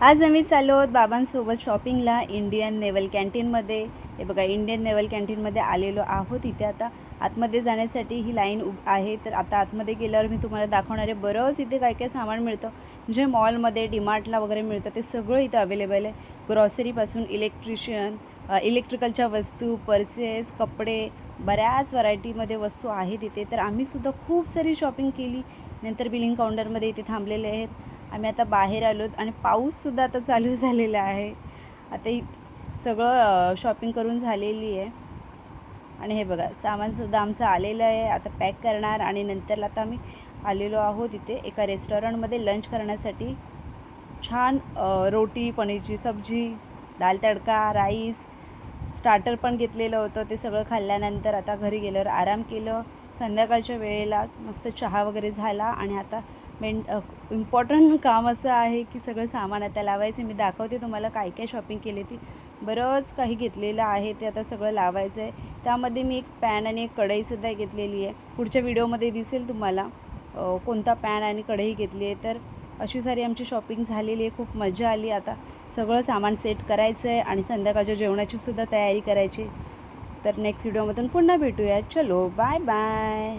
आज आम्ही चाललो आहोत बाबांसोबत शॉपिंगला इंडियन नेवल कॅन्टीनमध्ये. हे बघा, इंडियन नेवल कॅन्टीनमध्ये आलेलो आहोत. इथे आता आतमध्ये जाण्यासाठी ही लाईन आहे. तर आता आतमध्ये गेल्यावर मी तुम्हाला दाखवणार आहे. बरंच इथे काय काय सामान मिळतं, जे मॉलमध्ये डीमार्टला वगैरे मिळतं ते सगळं इथं अवेलेबल आहे. ग्रॉसरीपासून इलेक्ट्रिकलच्या वस्तू, पर्सेस, कपडे, बऱ्याच व्हरायटीमध्ये वस्तू आहेत इथे. तर आम्हीसुद्धा खूप सारी शॉपिंग केली. नंतर बिलिंग काउंटरमध्ये इथे थांबलेले आहेत. आम्ही आता बाहेर आलो आणि पाऊससुद्धा आता चालू झालेला आहे. आता सगळं शॉपिंग करून झालेली आहे. आणि हे बघा, सामानसुद्धा आमचं आलेलं आहे. आता पॅक करणार आणि नंतर आता आम्ही आलेलो आहोत इथे एका रेस्टॉरंटमध्ये लंच करण्यासाठी. छान रोटी, पनीरची सब्जी, दाल तडका, राईस, स्टार्टर पण घेतलेलं होतं. ते सगळं खाल्ल्यानंतर आता घरी गेल्यावर आराम केलं. संध्याकाळच्या वेळेला मस्त चहा वगैरे झाला आणि आता इम्पॉर्टंट काम असं आहे की सगळं सामान आता लावायचं. मी दाखवते तुम्हाला काय काय शॉपिंग केली ती. बरंच काही घेतलेलं आहे, ते आता सगळं लावायचं आहे. त्यामध्ये मी एक पॅन आणि एक कढईसुद्धा घेतलेली आहे. पुढच्या व्हिडिओमध्ये दिसेल तुम्हाला कोणता पॅन आणि कढई घेतली आहे. तर अशी सारी आमची शॉपिंग झालेली आहे. खूप मजा आली. आता सगळं सामान सेट करायचं आहे आणि संध्याकाळच्या जेवणाचीसुद्धा तयारी करायची. तर नेक्स्ट व्हिडिओमधून पुन्हा भेटूया. चलो, बाय बाय.